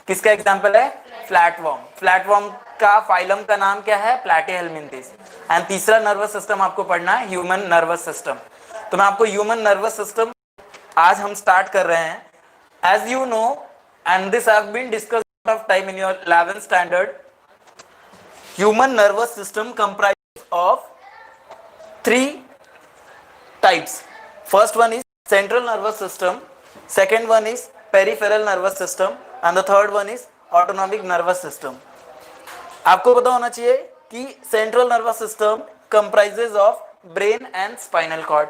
किसका एग्जाम्पल है? Flatworm. Flatworm का फाइलम का नाम क्या है? प्लैटीहेलमिंथेस। एंड तीसरा नर्वस सिस्टम आपको पढ़ना है ह्यूमन नर्वस सिस्टम। तो मैं आपको ह्यूमन नर्वस सिस्टम आज हम स्टार्ट कर रहे हैं। As you know and this have been discussed of time in your 11th standard, human nervous system comprise of 3 types. First one is central nervous system, second one is peripheral nervous system and the third one is autonomic nervous system. आपको पता होना चाहिए कि central nervous system comprises of brain and spinal cord.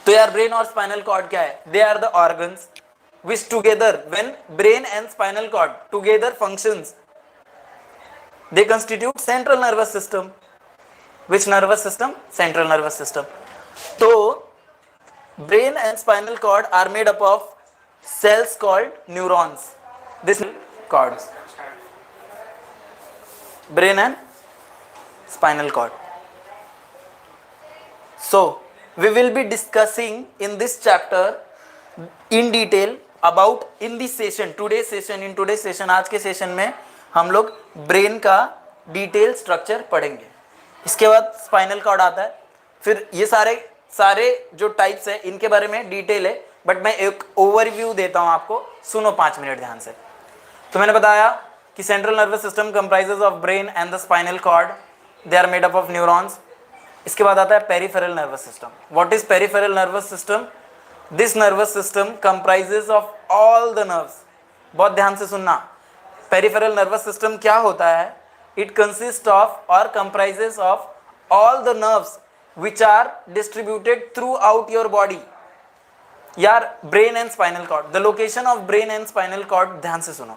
तो यार brain और spinal cord क्या है? They are the organs which together, when brain and spinal cord together functions, they constitute central nervous system. Which nervous system? Central nervous system. तो brain and spinal cord are made up of cells called neurons. This cords, brain and spinal cord. So we will be discussing in this chapter in detail about in this session, today's session, in today's session, आज के session में हम लोग brain का detail structure पढ़ेंगे। इसके बाद spinal cord आता है, फिर ये सारे जो टाइप्स है इनके बारे में डिटेल है, बट मैं एक ओवरव्यू देता हूं आपको, सुनो 5 मिनट ध्यान से। तो मैंने बताया कि central nervous system comprises of brain and the spinal cord, they are made up of neurons. इसके बाद आता है peripheral nervous system. What is peripheral nervous system? This nervous system comprises of all the nerves. बहुत ध्यान से सुनना, peripheral nervous system क्या होता है? इट कंसिस्ट ऑफ और comprises of all the nerves which are distributed throughout your body. यार brain and spinal cord, the location of brain and spinal cord, ध्यान से सुनो।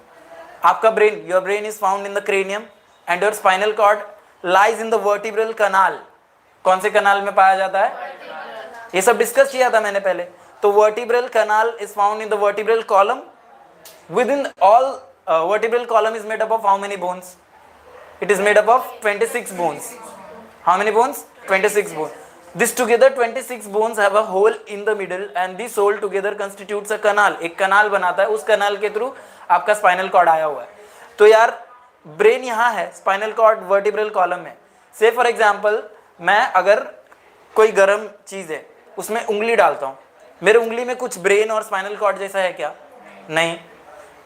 आपका brain, your brain is found in the cranium and your spinal cord lies in the vertebral canal. कौन से canal में पाया जाता है? ये सब डिस्कस किया था मैंने पहले। तो vertebral canal is found in the vertebral column. Within all vertebral column is made up of how many bones? It is made up of 26 bones. How many bones? 26 bones. This together 26 bones have a hole in the middle and this hole together constitutes a canal. एक canal बनाता है, उस canal के through आपका spinal cord आया हुआ है। तो यार ब्रेन यहाँ है, स्पाइनल कॉर्ड वर्टिब्रल कॉलम में। से फॉर एग्जाम्पल मैं अगर कोई गर्म चीज़ है उसमें उंगली डालता हूँ, मेरे उंगली में कुछ ब्रेन और स्पाइनल कॉर्ड जैसा है क्या? नहीं।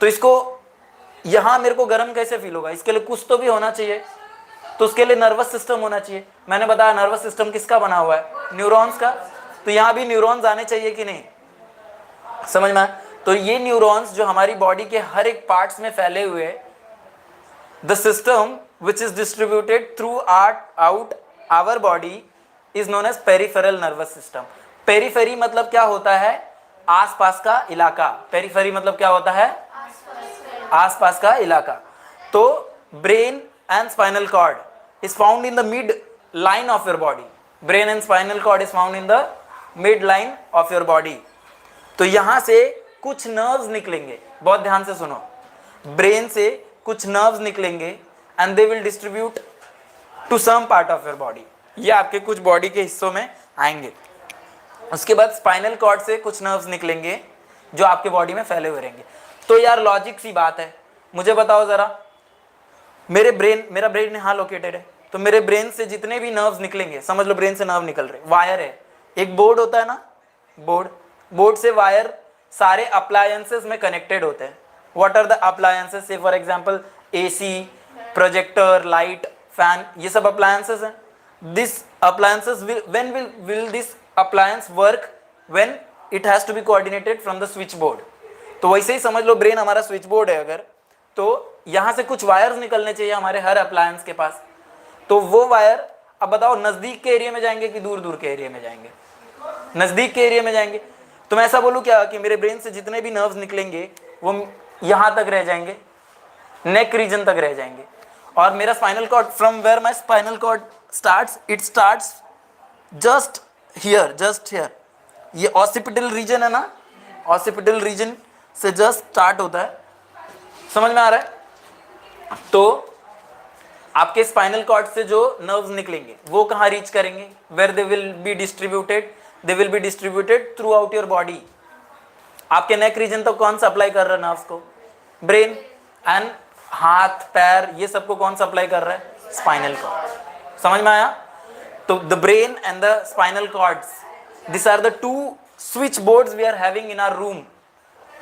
तो इसको यहाँ मेरे को गर्म कैसे फील होगा? इसके लिए कुछ तो भी होना चाहिए, तो उसके लिए नर्वस सिस्टम होना चाहिए। मैंने बताया नर्वस सिस्टम किसका बना हुआ है? न्यूरॉन्स का। तो यहाँ भी न्यूरॉन्स आने चाहिए कि नहीं? समझ में? तो ये न्यूरॉन्स जो हमारी बॉडी के हर एक पार्ट्स में फैले हुए, the system which is distributed throughout our body is known as peripheral nervous system. Periphery मतलब क्या होता है? आसपास का इलाका। पेरिफेरी मतलब क्या होता है? आसपास का इलाका। तो brain and spinal cord is found in the mid line of your body. Brain and spinal cord is found in the mid line of your body. तो यहाँ से कुछ nerves निकलेंगे, बहुत ध्यान से सुनो। brain से कुछ nerves निकलेंगे and they will distribute to some part of your body. ये आपके कुछ body के हिस्सों में आएंगे। उसके बाद spinal cord से कुछ nerves निकलेंगे जो आपके body में फैले हुए रहेंगे। तो यार लॉजिक सी बात है, मुझे बताओ जरा, मेरा ब्रेन यहाँ लोकेटेड है, तो मेरे ब्रेन से जितने भी नर्व्स निकलेंगे, समझ लो ब्रेन से नर्व निकल रहे, वायर है, एक बोर्ड होता है ना, बोर्ड से वायर सारे अप्लायंसेस में कनेक्टेड होते हैं। What are the appliances? Say for example AC, projector, light, fan, ये सब अप्लायंसेस हैं। This appliances when will this appliance work? When it has to be coordinated from the switch board. तो वैसे ही समझ लो ब्रेन हमारा स्विच बोर्ड है अगर, तो यहाँ से कुछ वायर्स निकलने चाहिए हमारे हर अप्लायंस के पास। तो वो वायर, अब बताओ नज़दीक के एरिया में जाएंगे कि दूर दूर के एरिया में जाएंगे? नज़दीक के एरिया में जाएंगे। तो मैं ऐसा बोलूँ क्या कि मेरे ब्रेन से जितने भी नर्व्स निकलेंगे वो यहाँ तक रह जाएंगे, नेक रीजन तक रह जाएंगे। और मेरा spinal cord, from where my spinal cord starts, it starts just here. ये ऑसिपिटल रीजन है ना, ऑसिपिटल रीजन से जस्ट स्टार्ट होता है। समझ में आ रहा है? तो आपके स्पाइनल कॉर्ड से जो नर्व्स निकलेंगे वो कहाँ रीच करेंगे? Where they will be distributed? They will be distributed throughout your body. आपके नेक रीजन तो कौन सा अप्लाई कर रहा है नर्व्स को? ब्रेन, एंड हाथ पैर ये सबको कौन सप्लाई कर रहा है? Spinal cord. समझ में आया? तो the brain and the spinal cords, this are the two switch boards we are having in our room.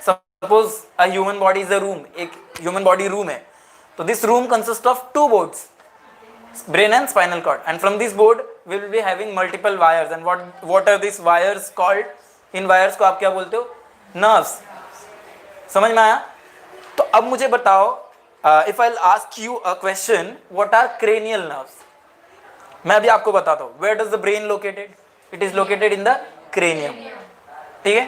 Suppose a human body is a room, एक ह्यूमन बॉडी रूम है, तो this room consist of two boards, brain and spinal cord, and from this board we will be having multiple wires, and what are these wires called? In wires को आप क्या बोलते हो? nerves। समझ में आया? तो अब मुझे बताओ, if I'll ask you a question, what are cranial nerves? मैं अभी आपको बताता हूँ, where does the brain located? It is located in the cranium। ठीक है?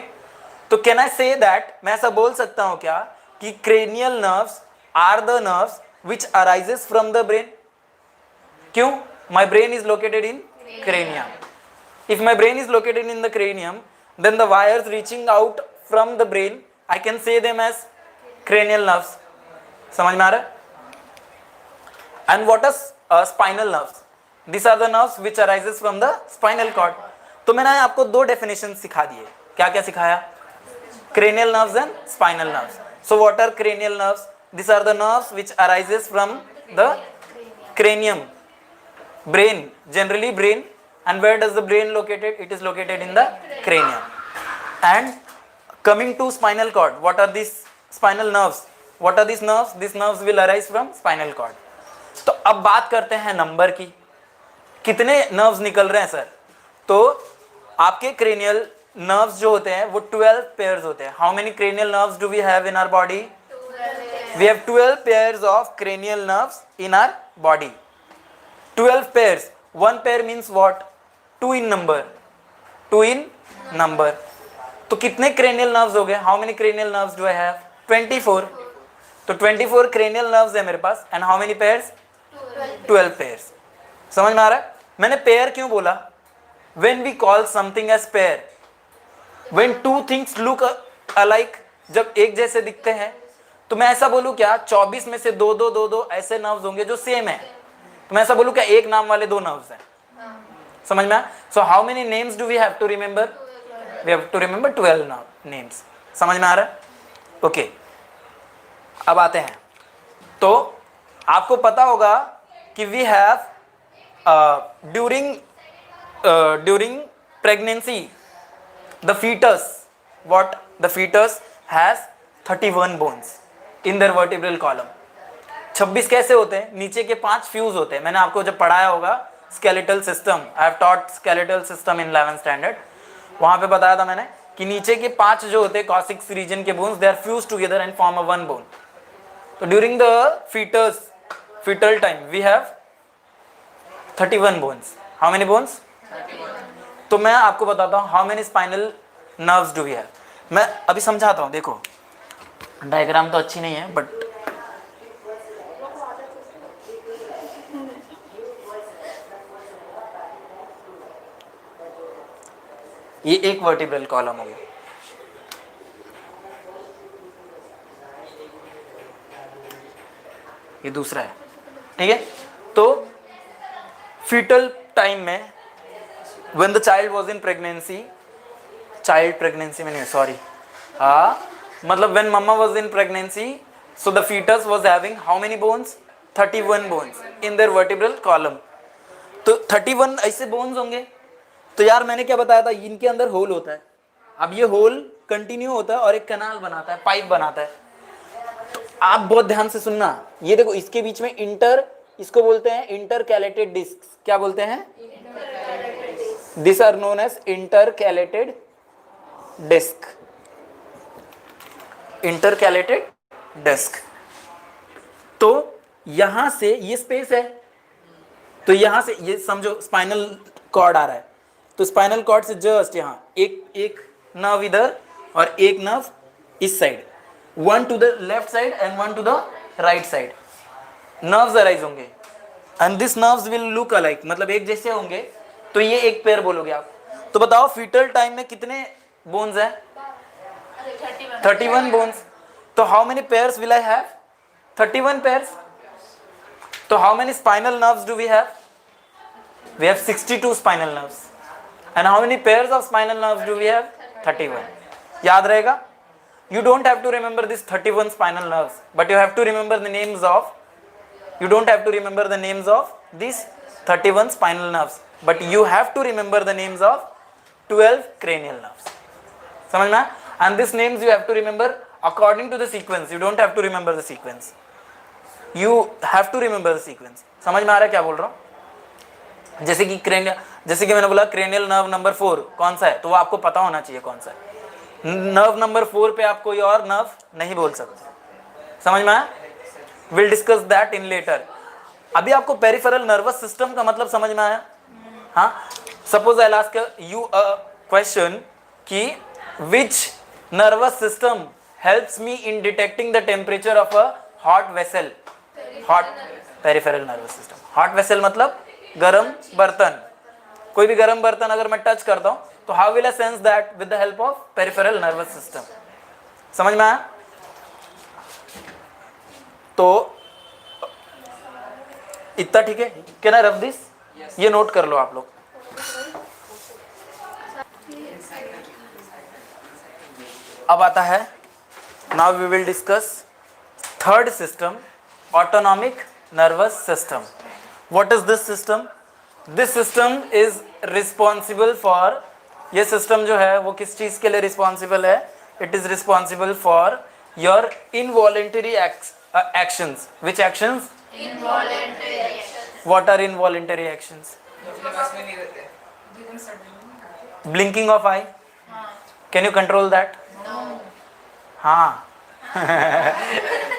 तो can I say that, मैं ऐसा बोल सकता हूँ क्या कि cranial nerves are the nerves which arises from the brain? क्यों? My brain is located in cranium. If my brain is located in the cranium, then the wires reaching out from the brain, I can say them as cranial nerves। समझ में आ रहा है? And what are spinal nerves? These are the nerves which arises from the spinal cord। तो मैंने आपको दो definition सिखा दिए। क्या क्या सिखाया? Cranial nerves and spinal nerves। So what are cranial nerves? These are the nerves which arises from the cranium, brain, generally brain, and where does the brain located? It is located in the cranium। And coming to spinal cord, what are these spinal nerves? What are these nerves? These nerves will arise from spinal cord। तो अब बात करते हैं number की, कितने nerves निकल रहे हैं सर? तो आपके cranial nerves जो होते हैं वो 12 pairs होते हैं। How many cranial nerves do we have in our body? 12 We have 12 pairs of cranial nerves in our body। 12 pairs, one pair means what? 2 in number, 2 in number। तो कितने cranial nerves हो गए? How many cranial nerves do I have? 24। तो 24 cranial nerves है मेरे पास, and how many pairs? 12 pairs। समझ में आ रहा है? मैंने pair क्यों बोला? When we call something as pair, when two things look alike, जब एक जैसे दिखते हैं, तो मैं ऐसा बोलूं क्या 24 में से दो दो दो दो ऐसे नर्व्स होंगे जो सेम है? तो मैं ऐसा बोलूं क्या एक नाम वाले दो नर्व्स हैं? समझ में? So how many names do we have to remember? We have to remember 12 names. समझ में आ रहा है? ओके, अब आते हैं। तो आपको पता होगा कि we have during pregnancy the foetus, what? The foetus has 31 bones in their vertebral column. 26 कैसे होते हैं? नीचे के 5 फ्यूज होते हैं। मैंने आपको जब पढ़ाया होगा skeletal system, I have taught skeletal system in 11th standard, वहां पे बताया था मैंने कि नीचे के 5 जो होते हैं कॉसिक्स रीजन के bones, they are fuse together and form a one bone. तो during the foetal time we have 31 bones. How many bones? 31। तो मैं आपको बताता हूँ how many spinal nerves do we have. मैं अभी समझाता हूँ, देखो डायग्राम तो अच्छी नहीं है बट ये एक वर्टिब्रल कॉलम हो गया, ये दूसरा है। ठीक है? तो फीटल टाइम में when the child was in pregnancy, child pregnancy में नहीं, सॉरी, मतलब when mama was in pregnancy, so the foetus was having how many bones? 31 bones in their vertebral column. तो 31 ऐसे बोन्स होंगे। तो यार मैंने क्या बताया था, इनके अंदर होल होता है। अब ये होल कंटिन्यू होता है और एक कैनाल बनाता है, पाइप बनाता है। तो आप बहुत ध्यान से सुनना, ये देखो इसके बीच में इसको बोलते हैं इंटरकैलेटेड डिस्क। क्या बोलते हैं? This are known as intercalated disc. Intercalated disc. तो यहां से ये स्पेस है, तो यहां से ये समझो स्पाइनल कॉर्ड आ रहा है, तो स्पाइनल कॉर्ड से जस्ट यहां एक नर्व इधर और एक नर्व इस side, one to the left side and one to the right side nerves arise होंगे, and this nerves will look alike, मतलब एक जैसे होंगे। तो ये एक पेयर बोलोगे आप। तो बताओ फीटल टाइम में कितने बोन्स हैं? 31 बोन्स। तो how many pairs will I have? 31 pairs. तो how many spinal nerves do we have? We have 62 spinal nerves. And how many pairs of spinal nerves do we have? 31। याद रहेगा? You don't have to remember these 31 spinal nerves, but you have to remember the names of, you don't have to remember the names of these 31 spinal nerves, but you have to remember the names of 12 cranial nerves. समझ में? And these names you have to remember according to the sequence. You don't have to remember the sequence. You have to remember the sequence. समझ में आ रहा है क्या बोल रहा हूँ? जैसे कि जैसे कि मैंने बोला क्रेनियल नर्व नंबर 4 कौन सा है, तो वो आपको पता होना चाहिए कौन सा है. नर्व नंबर 4 पे आप कोई और नर्व नहीं बोल सकते. समझ में आया? Will discuss that in later. अभी आपको पेरिफेरल नर्वस सिस्टम का मतलब समझ में आया? हाँ. Suppose I ask you a question कि which nervous system helps me in detecting the temperature of a hot vessel. Hot peripheral nervous system. Hot vessel मतलब गरम बर्तन. कोई भी गरम बर्तन अगर मैं टच करता हूं तो how will I sense that? With the help of peripheral nervous system. समझ में आया? तो इतना ठीक है. Can I rough this? ये नोट कर लो आप लोग. अब आता है, now we will discuss third system, autonomic nervous system. What is this system? This system is responsible for, ये सिस्टम जो है वो किस चीज के लिए रिस्पॉन्सिबल है? It is responsible for your involuntary actions. Which actions? Involuntary actions. What are involuntary actions? Blinking of eye. Can you control that? No. हाँ.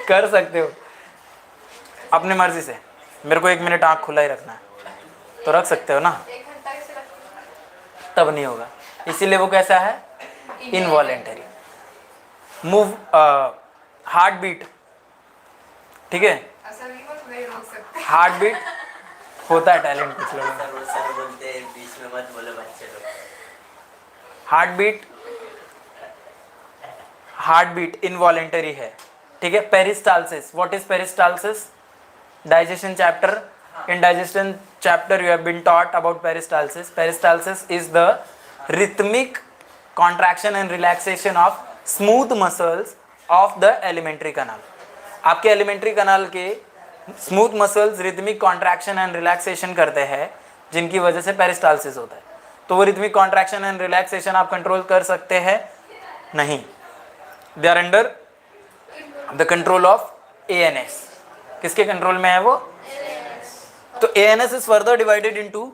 कर सकते हो अपनी मर्जी से. मेरे को 1 मिनट आँख खुला ही रखना है तो रख सकते हो ना, तब नहीं होगा. इसीलिए वो कैसा है? इनवॉलेंटरी. Move, heart beat. ठीक है, हार्ट बीट होता है टैलेंट कुछ लोगों का. हार्ट बीट इनवॉलेंटरी है. ठीक है. Peristalsis. What is peristalsis? Digestion chapter. In digestion chapter you have been taught about peristalsis. Peristalsis is the rhythmic contraction and relaxation of smooth muscles of the alimentary canal. आपके alimentary canal के smooth muscles rhythmic contraction and relaxation करते हैं, जिनकी वजह से peristalsis होता है. तो वो रिथमिक कॉन्ट्रैक्शन एंड रिलैक्सेशन आप कंट्रोल कर सकते हैं? नहीं. They are under the control of ANS. किसके कंट्रोल में है वो? तो ANS is further divided into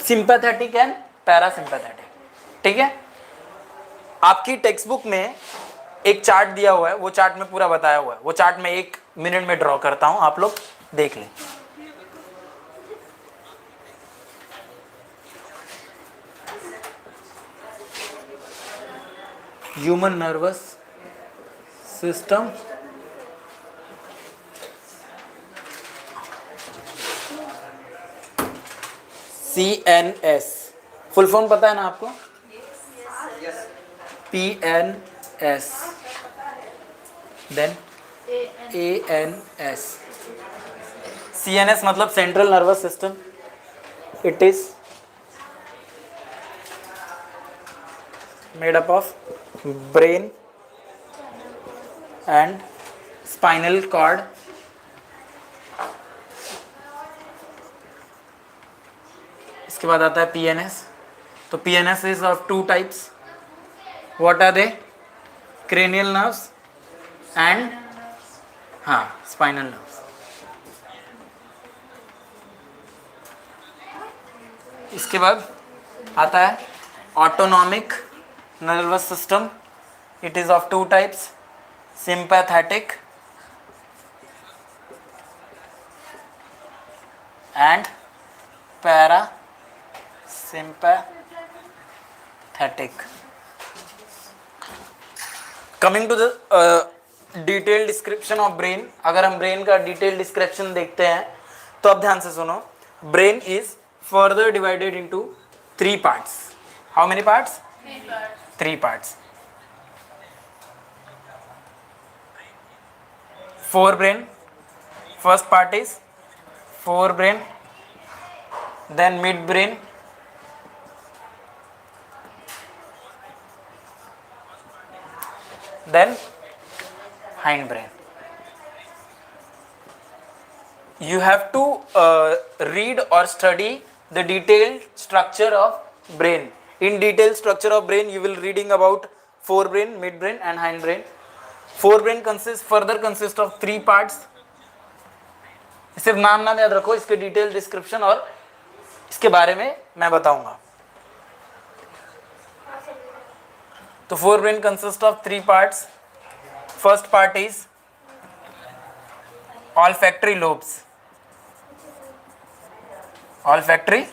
sympathetic and parasympathetic. ठीक है. आपकी टेक्स्ट बुक में एक चार्ट दिया हुआ है, वो चार्ट में पूरा बताया हुआ है. वो चार्ट में 1 मिनट में ड्रॉ करता हूं, आप लोग देख लें. Human nervous system, CNS. Full form पता है ना आपको? PNS, then ANS. CNS मतलब central nervous system. It is made up of brain and spinal cord. इसके बाद आता है PNS. तो PNS is of 2 types. What are they? Cranial nerves and spinal nerves. इसके बाद आता है autonomic nervous system. It is of 2 types, sympathetic and parasympathetic. Coming to the detail description of brain. अगर हम ब्रेन का detail description देखते हैं तो अब ध्यान से सुनो. Brain is further divided into 3 parts. How many parts? 3 parts. forebrain. First part is forebrain, then midbrain, then hindbrain. You have to read or study the detailed structure of brain. In detailed structure of brain, you will reading about forebrain, midbrain, and hindbrain. Forebrain further consists of 3 parts. सिर्फ नाम याद रखो, इसके detail description और इसके बारे में मैं बताऊंगा. तो forebrain consists of 3 parts. First part is olfactory lobes. Olfactory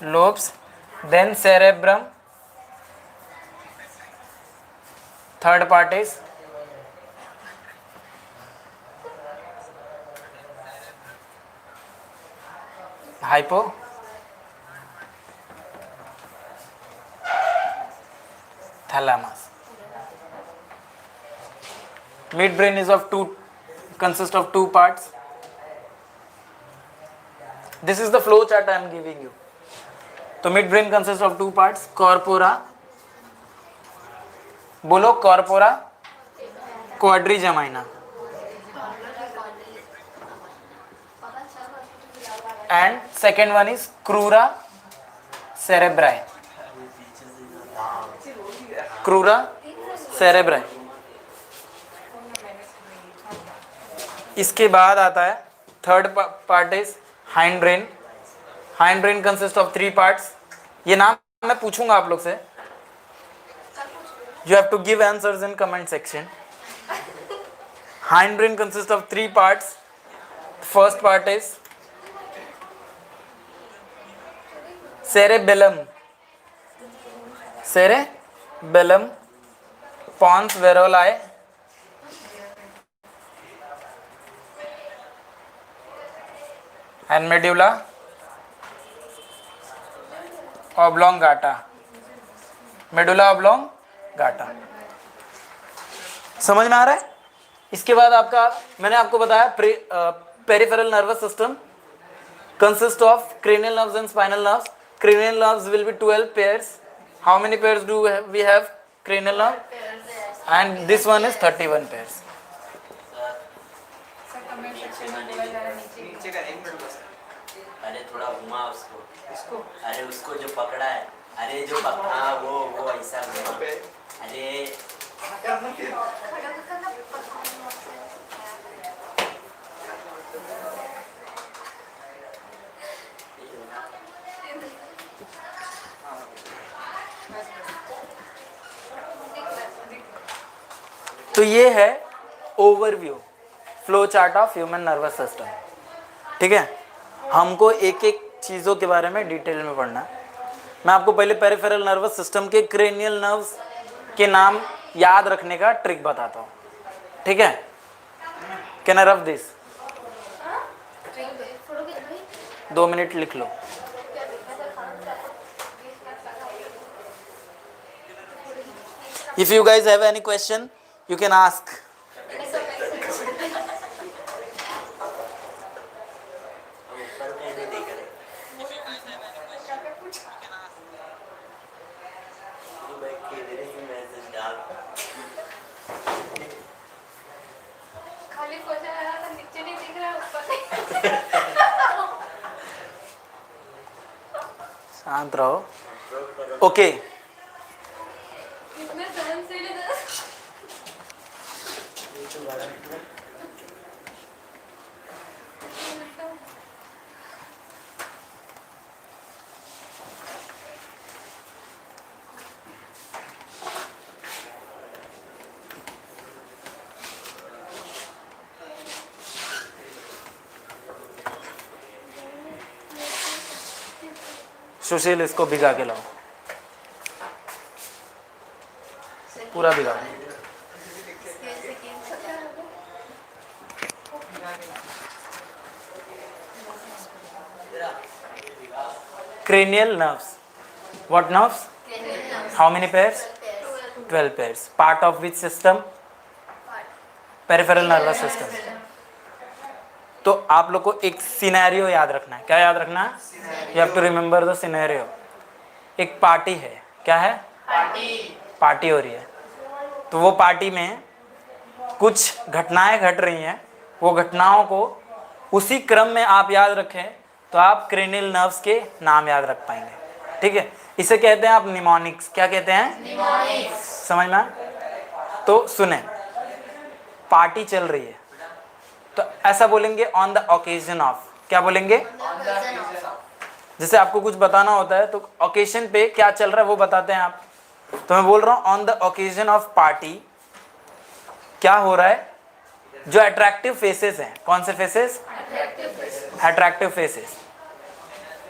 lobes, then cerebrum. Third part is hypothalamus. Midbrain is consists of 2 parts. This is the flow chart I am giving you. तो midbrain consists of 2 parts. Corpora, बोलो corpora, quadrigemina, and second one is crura cerebri. Crura cerebri. इसके बाद आता है third part is hind brain. Hind brain consist of 3 parts. ये नाम मैं पूछूंगा आप लोग से. You have to give answers in comment section. Hind brain consist of 3 parts. First part is cerebellum, cerebellum, pons varolai, and medulla oblongata. medulla oblongata. समझ में आ रहा है? इसके बाद आपका मैंने आपको बताया peripheral nervous system consist of cranial nerves and spinal nerves. Cranial nerves will be 12 pairs. How many pairs do we have? Cranial nerve, and this one is 31 pairs. अरे थोड़ा घुमा उसको. अरे उसको जो पकड़ा है, अरे जो पकड़ा वो ऐसा घुमा. अरे तो ये है overview flow chart of human nervous system. ठीक है, हमको एक एक चीज़ों के बारे में डिटेल में पढ़ना है. मैं आपको पहले पेरिफेरल नर्वस सिस्टम के क्रेनियल नर्व्स के नाम याद रखने का ट्रिक बताता हूँ. ठीक है, can I rough this? 2 minute लिख लो. If you guys have any question, you can ask. खाली पोछा लगा तो नीचे नहीं दिख रहा, ऊपर शांत रहो. ओके, इतने सहन से ले दस. सुशील इसको भिगा के लाओ, पूरा भिगा. Cranial nerves. What nerves? How many pairs? 12 pairs. Part of which system? Peripheral nervous system. तो आप लोग को एक सिनेरियो याद रखना है. क्या याद रखना है? You have to remember the scenario. एक पार्टी है. क्या है? पार्टी हो रही है. तो वो पार्टी में कुछ घटनाएं घट रही हैं, वो घटनाओं को उसी क्रम में आप याद रखें तो आप क्रेनियल नर्व्स के नाम याद रख पाएंगे। ठीक है, इसे कहते हैं आप निमोनिक्स। क्या कहते हैं? निमोनिक्स। समझ में आया? तो सुने, पार्टी चल रही है तो ऐसा बोलेंगे ऑन द ओकेजन ऑफ। क्या बोलेंगे? जैसे आपको कुछ बताना होता है तो ओकेजन पे क्या चल रहा है वो बताते हैं आप। तो मैं बोल रहा हूं on the occasion of party क्या हो रहा है। जो अट्रैक्टिव फेसेस हैं, कौन से faces? Attractive faces.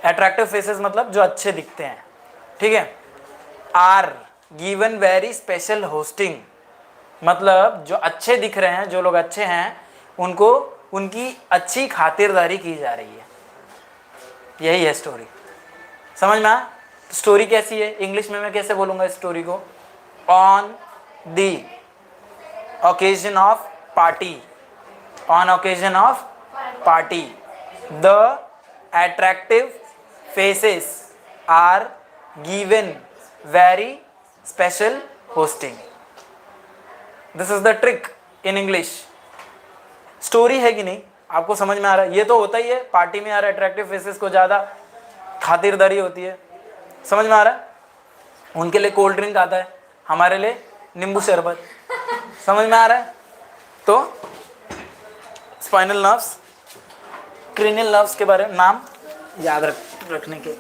Attractive faces मतलब जो अच्छे दिखते हैं। ठीक है, are given very special hosting, मतलब जो अच्छे दिख रहे हैं, जो लोग अच्छे हैं उनको उनकी अच्छी खातिरदारी की जा रही है। यही है स्टोरी। समझ में आया? स्टोरी कैसी है? इंग्लिश में मैं कैसे बोलूंगा स्टोरी को? On the occasion of party, on occasion of party the attractive faces are given very special hosting. This is the trick in English. Story है कि नहीं? आपको समझ में आ रहा है? ये तो होता ही है, पार्टी में यार अट्रैक्टिव फेसेस को ज़्यादा खातिरदारी होती है। समझ में आ रहा है? उनके लिए कोल्ड ड्रिंक आता है, हमारे लिए नींबू शरबत। समझ में आ रहा है? तो स्पाइनल नर्व्स, क्रेनियल नर्व्स के बारे में नाम याद रखने के।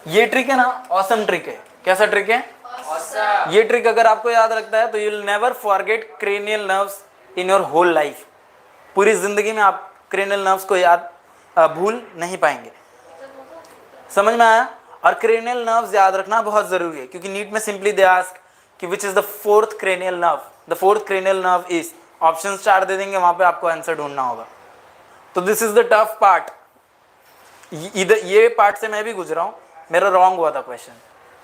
ये ट्रिक है ना, ऑसम ट्रिक है। कैसा ट्रिक है? ये ट्रिक अगर आपको याद रखता है तो you will never forget cranial nerves in your whole life. पूरी जिंदगी में आप क्रेनियल नर्व्स को याद भूल नहीं पाएंगे। समझ में आया? और क्रेनियल नर्व्स याद रखना बहुत जरूरी है क्योंकि नीट में सिंपली दे आस्क कि which is the fourth cranial nerve. The fourth cranial nerve is, option 4 दे देंगे, वहां पे आपको आंसर ढूंढना होगा। तो this is the tough part. इधर ये पार्ट से मैं भी गुजरा हूं, मेरा रॉन्ग हुआ था क्वेश्चन,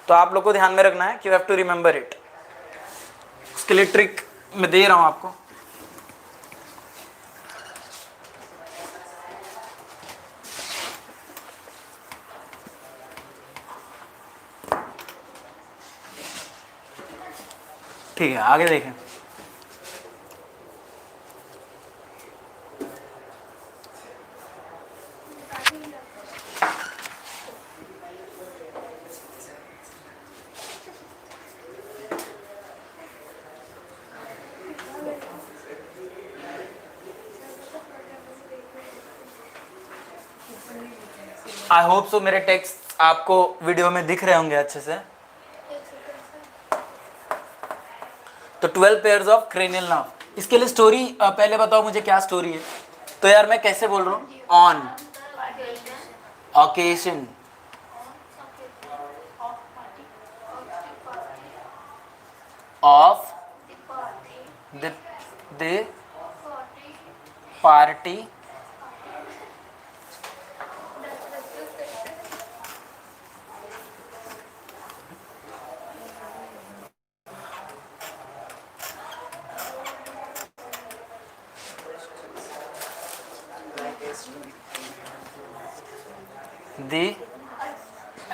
तो आप लोग को ध्यान में रखना है कि you have to remember it. उसके लिए ट्रिक मैं दे रहा हूं आपको। ठीक है, आगे देखें। आई होप सो मेरे टेक्स्ट आपको वीडियो में दिख रहे होंगे अच्छे से। तो 12 पेयर्स ऑफ क्रेनियल नर्व। इसके लिए स्टोरी पहले बताओ मुझे क्या स्टोरी है। तो यार मैं कैसे बोल रहा हूँ? On occasion of the party the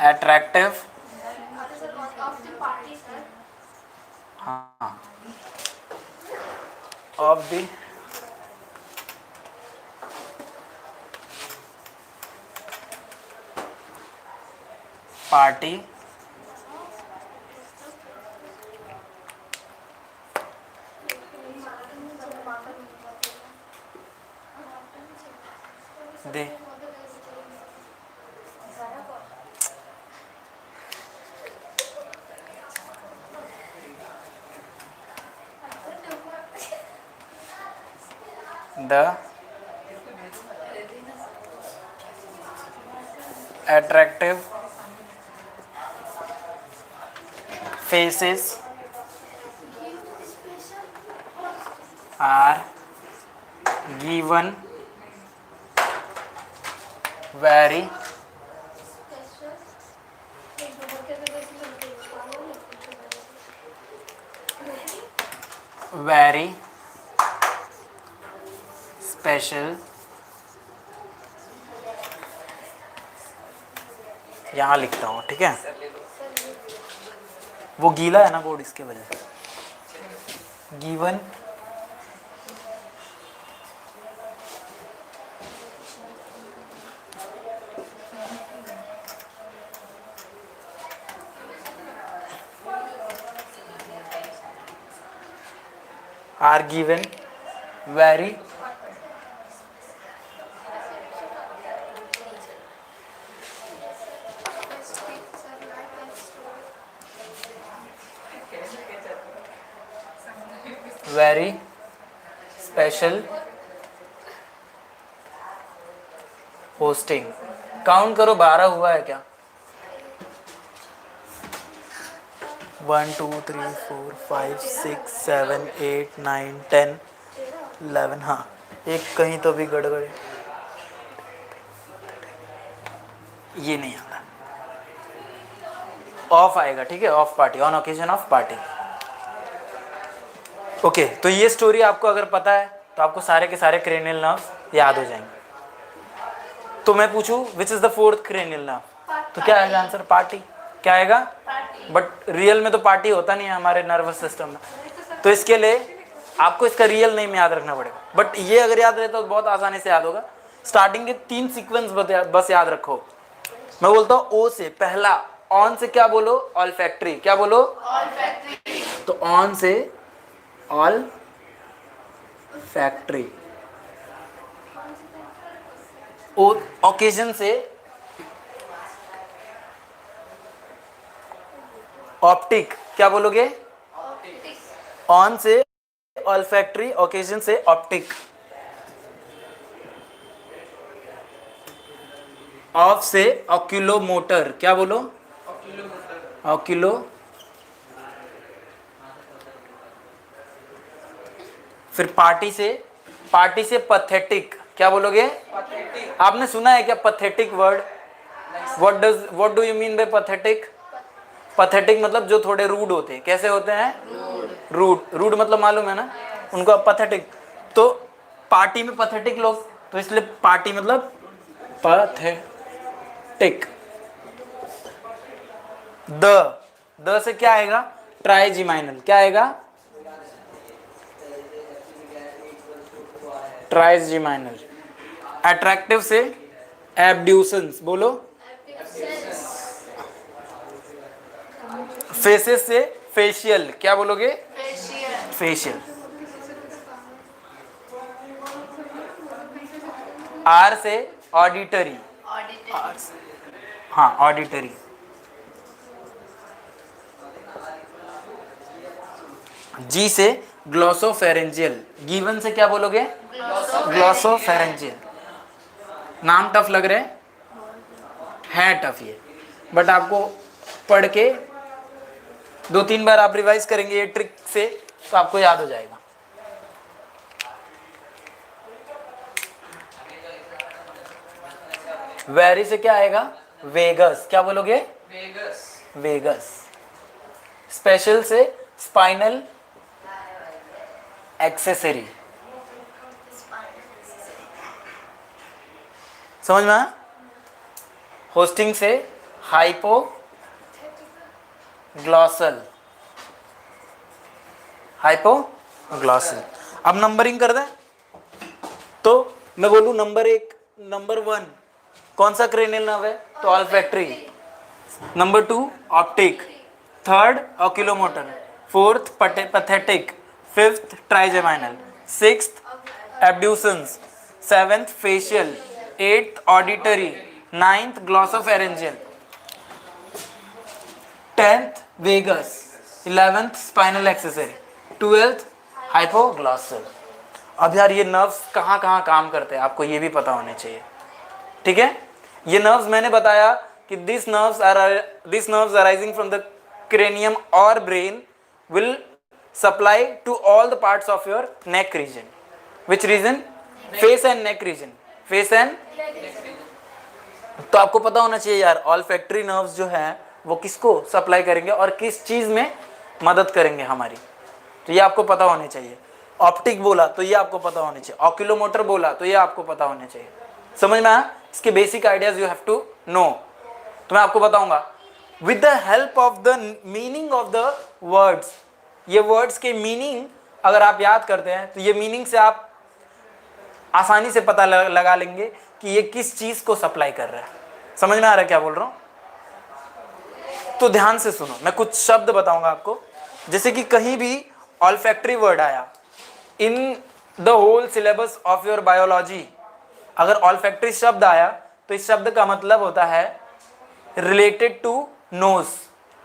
attractive of the party the attractive faces are given very special, यहाँ लिखता हूँ, ठीक है, वो गीला है ना बोर्ड, इसके वजह से। Given are given very very special hosting। Count करो 12 हुआ है क्या? 1 2 3 4 5 6 7 8 9 10 11। हाँ, एक कहीं तो भी गड़बड़ है, ये नहीं आता, ऑफ आएगा, ठीक है, of party, on occasion of party. Okay, तो ये स्टोरी आपको अगर पता है तो आपको सारे के सारे क्रेनियल नर्व याद हो जाएंगे। तो मैं पूछूं which is the fourth cranial nerve, तो क्या आएगा आंसर? पार्टी। क्या आएगा? बट रियल में तो पार्टी होता नहीं है हमारे नर्वस सिस्टम में, तो इसके लिए आपको इसका रियल नेम याद रखना पड़ेगा। बट ये अगर याद रहता तो बहुत आसानी से याद होगा। स्टार्टिंग के 3 सीक्वेंस बस याद रखो। मैं बोलता हूँ ओ से पहला, ऑन से क्या बोलो? ऑल्फैक्टरी। क्या बोलो? ऑल्फैक्टरी। तो ऑन से ऑल फैक्ट्री, ओकेजन से ऑप्टिक। क्या बोलोगे? ऑन से ऑल्फैक्टरी, ओकेजन से ऑप्टिक। ऑफ से ऑक्यूलोमोटर। क्या बोलो? ऑक्यूलो। फिर पार्टी से पैथेटिक। क्या बोलोगे? आपने सुना है क्या pathetic word? What do you mean by pathetic? Pathetic मतलब जो थोड़े रूड होते हैं। कैसे होते हैं? रूड मतलब मालूम है ना उनको, पैथेटिक। तो पार्टी में पैथेटिक लोग, तो इसलिए पार्टी मतलब पैथेटिक। द से क्या आएगा? ट्राइजिमाइनल। क्या आएगा? ट्राइजिमाइनल। अट्रैक्टिव से एब्ड्यूसेंस। बोलो। फेसेस से फेशियल। क्या बोलोगे? फेशियल। आर से ऑडिटरी। हाँ, ऑडिटरी। जी से ग्लोसोफेरेंजियल। गिवन से क्या बोलोगे? ग्लोसोफेरेंजियल। नाम टफ लग रहे है टफ ये, बट आपको पढ़ के 2-3 बार आप रिवाइज करेंगे ये ट्रिक से तो आपको याद हो जाएगा। वेरी से क्या आएगा? वेगस। क्या बोलोगे? वेगस। स्पेशल से स्पाइनल एक्सेसरी। समझ में आया? होस्टिंग से हाइपोग्लॉसल। हाइपोग्लॉसल। अब नंबरिंग कर दें तो मैं बोलूं नंबर 1, नंबर 1 कौन सा क्रेनियल नर्व है? तो olfactory. Number 2 optic, 3rd oculomotor, 4th pathetic, 5th trigeminal, 6th abducens, 7th facial, 8th auditory, 9th glossopharyngeal, 10th vagus, 11th spinal accessory, 12th hypoglossal. अब यार ये नर्व्स कहाँ कहाँ काम करते हैं आपको ये भी पता होने चाहिए, ठीक है? ये नर्व्स मैंने बताया कि this nerves arising from the cranium or brain will supply to all the parts of your neck region. Which region? Face and neck region. Face and तो आपको पता होना चाहिए यार ऑल्फैक्टरी नर्व्स जो है वो किसको सप्लाई करेंगे और किस चीज में मदद करेंगे हमारी, तो ये आपको पता होने चाहिए। ऑप्टिक बोला तो ये आपको पता होना चाहिए, ऑक्यूलोमोटर बोला तो ये आपको पता होना चाहिए। समझ में आया? इसके basic ideas you have to know. तो मैं आपको बताऊंगा with the help of the meaning of the words. ये वर्ड्स के मीनिंग अगर आप याद करते हैं तो ये मीनिंग से आप आसानी से पता लगा लेंगे कि ये किस चीज को सप्लाई कर रहा है। समझ में आ रहा है क्या बोल रहा हूं? तो ध्यान से सुनो, मैं कुछ शब्द बताऊंगा आपको। जैसे कि कहीं भी ऑल्फैक्टरी वर्ड आया in the whole syllabus of your biology, अगर ऑल्फैक्टरी शब्द आया तो इस शब्द का मतलब होता है related to nose,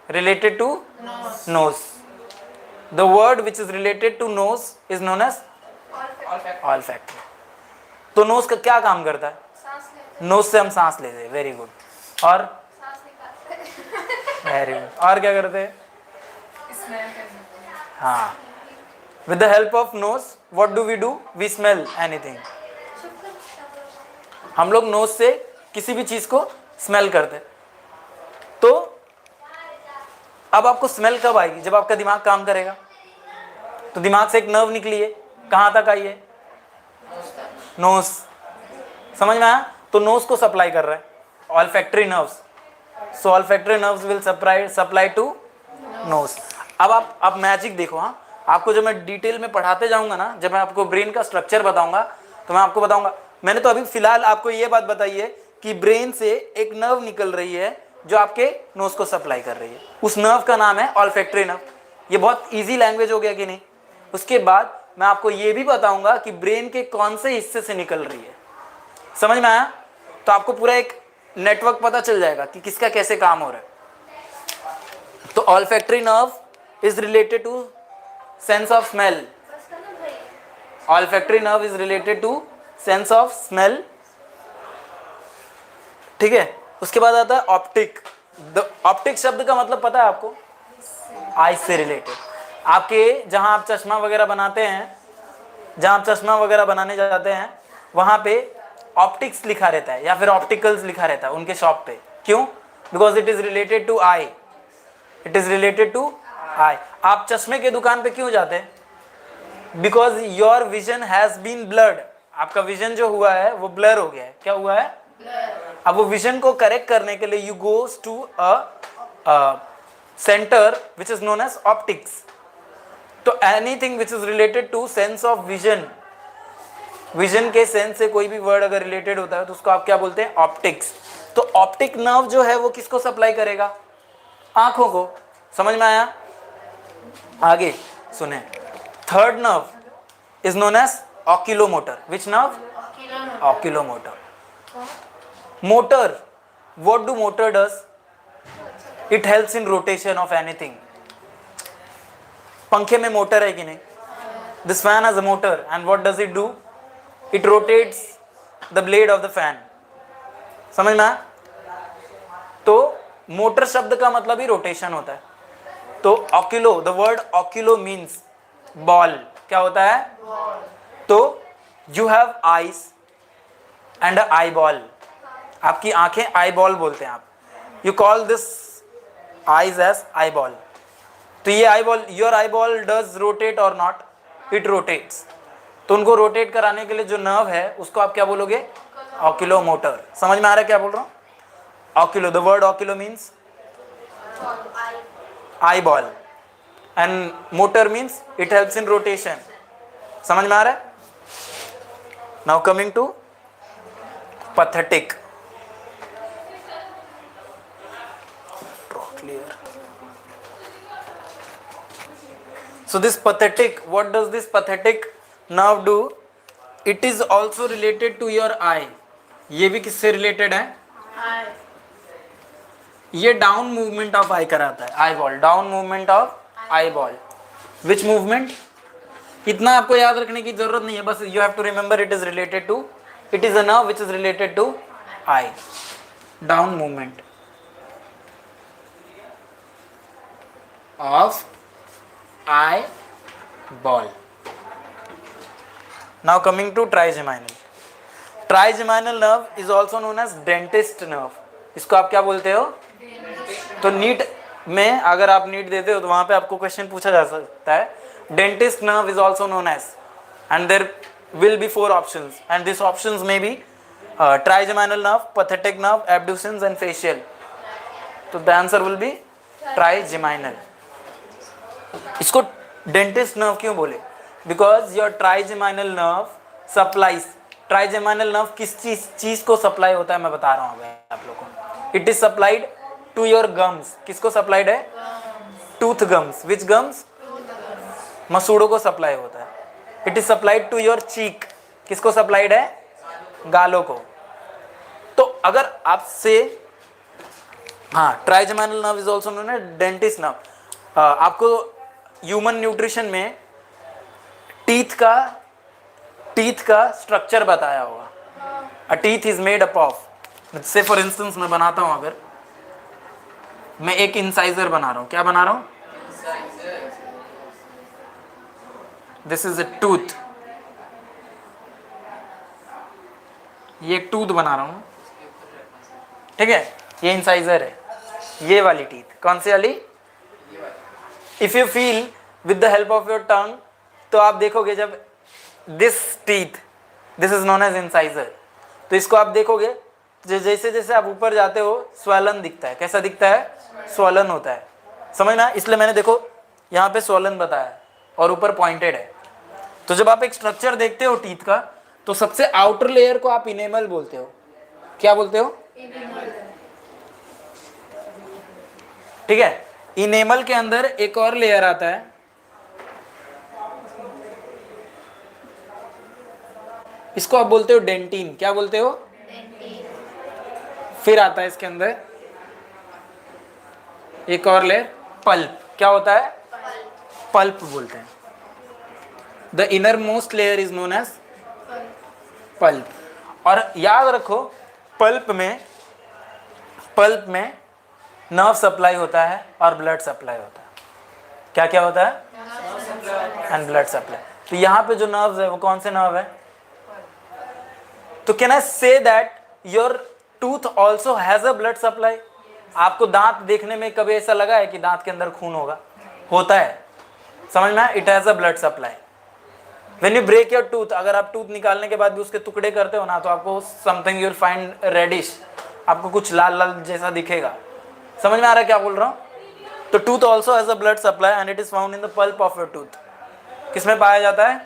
related to nose. The word which is related to nose is known as olfactory. तो नोज का क्या काम करता है? सांस लेते नोज से हम सांस लेते हैं, वेरी गुड। और सांस निकालते वेरी गुड, और क्या करते हैं? स्मेल करते हैं। हाँ, with the help of nose what do? We smell anything। हम लोग नोज से किसी भी चीज को स्मेल करते हैं। तो अब आपको स्मेल कब आएगी? जब आपका दिमाग काम करेगा। तो दिमाग से एक नर्व निकली है, कहां तक आई है? नोज। समझ में आया? तो नोज को सप्लाई कर रहा है olfactory nerves. So olfactory nerves will supply to nose. अब मैजिक देखो। हाँ, आपको जब मैं डिटेल में पढ़ाते जाऊंगा ना, जब मैं आपको ब्रेन का स्ट्रक्चर बताऊंगा तो मैं आपको बताऊंगा। मैंने तो अभी फिलहाल आपको ये बात बताई है कि ब्रेन से एक नर्व निकल रही है जो आपके नोज को सप्लाई कर रही है। उस नर्व का नाम है ऑल्फैक्टरी नर्व। ये बहुत इजी लैंग्वेज हो गया कि नहीं? उसके बाद मैं आपको ये भी बताऊंगा कि ब्रेन के कौन से हिस्से से निकल रही है। समझ में आया? तो आपको पूरा एक नेटवर्क पता चल जाएगा कि किसका कैसे काम हो रहा है। तो olfactory nerve is related to sense of smell. Olfactory nerve is related to sense of smell. ठीक है, उसके बाद आता है ऑप्टिक। ऑप्टिक शब्द का मतलब पता है आपको? आई से रिलेटेड। आपके जहां आप चश्मा वगैरह बनाते हैं, जहां आप चश्मा वगैरह बनाने जाते हैं, वहां पे ऑप्टिक्स लिखा रहता है या फिर ऑप्टिकल्स लिखा रहता है उनके शॉप पे। क्यों? Because it is related to eye. It is related to eye. आप चश्मे के दुकान पे क्यों जाते हैं? Because your vision has been blurred. आपका विजन जो हुआ है वो ब्लर हो गया है। क्या हुआ है? अब वो विजन को करेक्ट करने के लिए you goes to a centre which is known as optics. तो anything which is related to sense of vision, vision के सेंस से कोई भी वर्ड अगर रिलेटेड होता है तो उसको आप क्या बोलते हैं? ऑप्टिक्स। तो ऑप्टिक नर्व जो है वो किसको सप्लाई करेगा? आंखों को। समझ में आया? आगे सुने, third nerve is known as oculomotor. Which nerve? Oculomotor. Motor, what do motor does? It helps in rotation of anything। पंखे में मोटर है कि नहीं? This fan has a motor and what does it do? It rotates the blade of the fan। समझ में आया? तो motor शब्द का मतलब ही रोटेशन होता है। तो oculo, the word oculo means ball. क्या होता है? तो you have eyes and eye ball. आपकी आंखें आई बॉल बोलते हैं आप। You call this eyes as eye ball. तो ये eye ball, your eye ball does rotate और नॉट? It rotates. तो उनको रोटेट कराने के लिए जो नर्व है उसको आप क्या बोलोगे? ऑक्यूलोमोटर। समझ में आ रहा है क्या बोल रहा हूँ? Oculo, the word oculo means eye ball and motor means it helps in rotation. समझ में आ रहा है? Now coming to pathetic. So this pathetic, what does this pathetic nerve do? It is also related to your eye। ये भी किससे related है? ये डाउन मूवमेंट ऑफ आई कराता है। Eye ball, down movement of eye ball. Which movement? इतना आपको याद रखने की जरूरत नहीं है, बस you have to remember it is related to, it is a nerve which is related to eye. Down movement of eyeball। Now coming to trigeminal। Trigeminal nerve is also known as dentist nerve। इसको आप क्या बोलते हो? तो NEET में अगर आप NEET देते हो तो वहां पे आपको क्वेश्चन पूछा जा सकता है। Dentist nerve is also known as and there will be 4 options, and these options may be trigeminal nerve, pathetic nerve, abducens and facial. तो the answer will be trigeminal. इसको डेंटिस्ट नर्व क्यों बोले? Because your trigeminal nerve supplies, trigeminal nerve किस चीज को supply होता है मैं बता रहा हूँ आप लोगों को. It is supplied to your gums. किसको सप्लाइड है? Tooth gums. Which gums? मसूड़ों को सप्लाई होता है. It is supplied to your cheek. किसको सप्लाइड है? गालों को. तो अगर आपसे, हाँ, trigeminal nerve is also known as dentist nerve. आपको ह्यूमन न्यूट्रिशन में टीथ का स्ट्रक्चर बताया होगा. A teeth is made up of, say for instance मैं बनाता हूं, अगर मैं एक इंसाइजर बना रहा हूं. क्या बना रहा हूं? This is a tooth. ये एक टूथ बना रहा हूं, ठीक है. ये इंसाइजर है. ये वाली टीथ कौन सी वाली? If you feel with the help of your tongue, तो आप देखोगे जब this teeth, this is known as incisor, तो इसको आप देखोगे जैसे जैसे आप ऊपर जाते हो स्वलन दिखता है. कैसा दिखता है? स्वलन होता है. समझना. इसलिए मैंने देखो यहाँ पे स्वलन बताया और ऊपर पॉइंटेड है. तो जब आप एक स्ट्रक्चर देखते हो टीथ का, तो सबसे आउटर लेयर को आप इनेमल बोलते हो. क्या बोलते हो? ठीक है. इनेमल के अंदर एक और लेयर आता है, इसको आप बोलते हो डेंटिन. क्या बोलते हो? फिर आता है इसके अंदर एक और लेयर, पल्प. क्या होता है? पल्प बोलते हैं. The inner most layer is known as pulp. और याद रखो, पल्प में नर्व सप्लाई होता है और ब्लड सप्लाई होता है. क्या क्या होता है? And blood supply. तो यहाँ पे जो नर्व्स है वो कौन से नर्व है? तो can I say that your tooth also has a blood supply? आपको दांत देखने में कभी ऐसा लगा है कि दांत के अंदर खून होगा? होता है. समझ में? It has a blood supply. When you break your tooth, अगर आप टूथ निकालने के बाद भी उसके टुकड़े करते हो ना, तो आपको something you will find reddish, आपको कुछ लाल लाल जैसा दिखेगा. समझ में आ रहा है क्या बोल रहा हूँ? तो tooth also has a blood supply and it is found in the pulp of your tooth. किसमें पाया जाता है?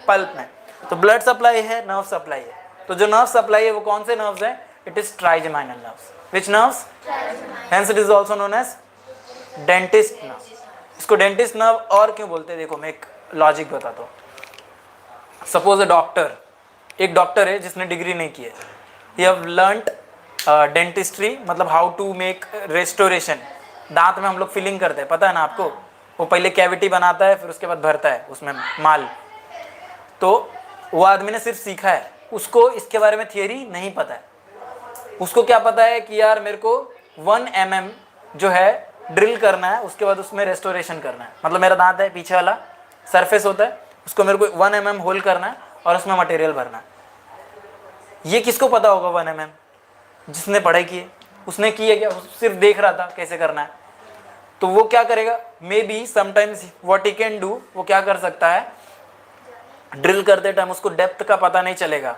पल्प में. तो ब्लड सप्लाई है, नर्व सप्लाई है. तो जो नर्व सप्लाई है वो कौन से नर्व्स है? It is trigeminal nerves. Which nerves? Hence it is also known as dentist nerve. इसको डेंटिस्ट नर्व और क्यों बोलते हैं? देखो मैं एक लॉजिक बताता हूँ. सपोज एक डॉक्टर है जिसने डिग्री नहीं की है. ही हैव लर्नड डेंटिस्ट्री, मतलब हाउ टू मेक रेस्टोरेशन. दांत में हम लोग फिलिंग करते हैं, पता है ना आपको? वो पहले कैविटी बनाता है, फिर उसके बाद भरता है उसमें माल. तो वो आदमी ने सिर्फ सीखा है, उसको इसके बारे में थियरी नहीं पता है. उसको क्या पता है कि यार मेरे को 1 mm जो है ड्रिल करना है, उसके बाद उसमें रेस्टोरेशन करना है. मतलब मेरा दांत है, पीछे वाला सरफेस होता है, उसको मेरे को 1 mm होल करना है और उसमें मटेरियल भरना है. ये किसको पता होगा 1 mm? जिसने पढ़ाई की है. उसने की है क्या? सिर्फ देख रहा था कैसे करना है. तो वो क्या करेगा? May be sometimes what he can do, वो क्या कर सकता है, ड्रिल करते टाइम उसको डेप्थ का पता नहीं चलेगा.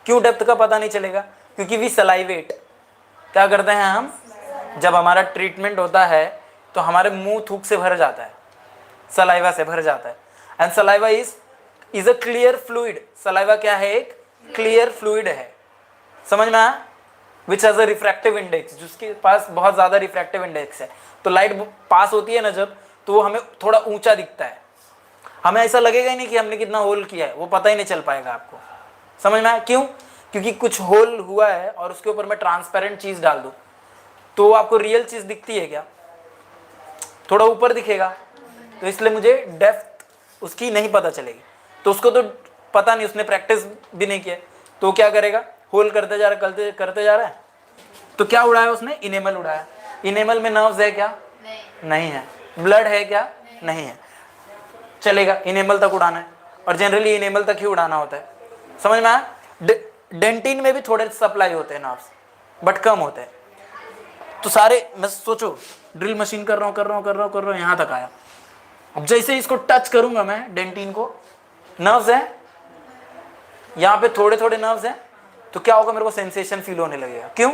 क्यों डेप्थ का पता नहीं चलेगा? क्योंकि वी सलाइवेट. क्या करते हैं हम? जब हमारा ट्रीटमेंट होता है तो हमारे मुंह थूक से भर जाता है, सलाइवा से भर जाता है. And saliva is a clear fluid. Saliva क्या है? एक क्लियर फ्लूइड है. समझ में आया? Which has a refractive index, जिसके पास बहुत ज़्यादा रिफ्रैक्टिव इंडेक्स है. तो लाइट पास होती है ना जब, तो वो हमें थोड़ा ऊंचा दिखता है. हमें ऐसा लगेगा ही नहीं कि हमने कितना होल किया है, वो पता ही नहीं चल पाएगा आपको. समझ में आया? क्यों? क्योंकि कुछ होल हुआ है और उसके ऊपर मैं ट्रांसपेरेंट चीज़ डाल दूँ तो आपको रियल चीज़ दिखती है क्या? थोड़ा ऊपर दिखेगा. तो इसलिए मुझे डेप्थ उसकी नहीं पता चलेगी. तो उसको तो पता नहीं, उसने प्रैक्टिस भी नहीं किया. तो क्या करेगा? होल करते जा रहा है, करते जा रहा है. तो क्या उड़ाया उसने? इनेमल उड़ाया. इनेमल में नर्व्स है क्या? नहीं है. ब्लड है क्या? नहीं है. चलेगा, इनेमल तक उड़ाना है. और जनरली इनेमल तक ही उड़ाना होता है. समझ में आया? डेंटिन में भी थोड़े सप्लाई होते हैं नर्व्स, बट कम होते हैं. तो सारे, मैं सोचो ड्रिल मशीन कर रहा हूँ, यहाँ तक आया. अब जैसे इसको टच करूंगा मैं डेंटिन को, नर्व्स है, यहाँ पे थोड़े थोड़े नर्व्स हैं, तो क्या होगा, मेरे को सेंसेशन फील होने लगेगा। क्यों?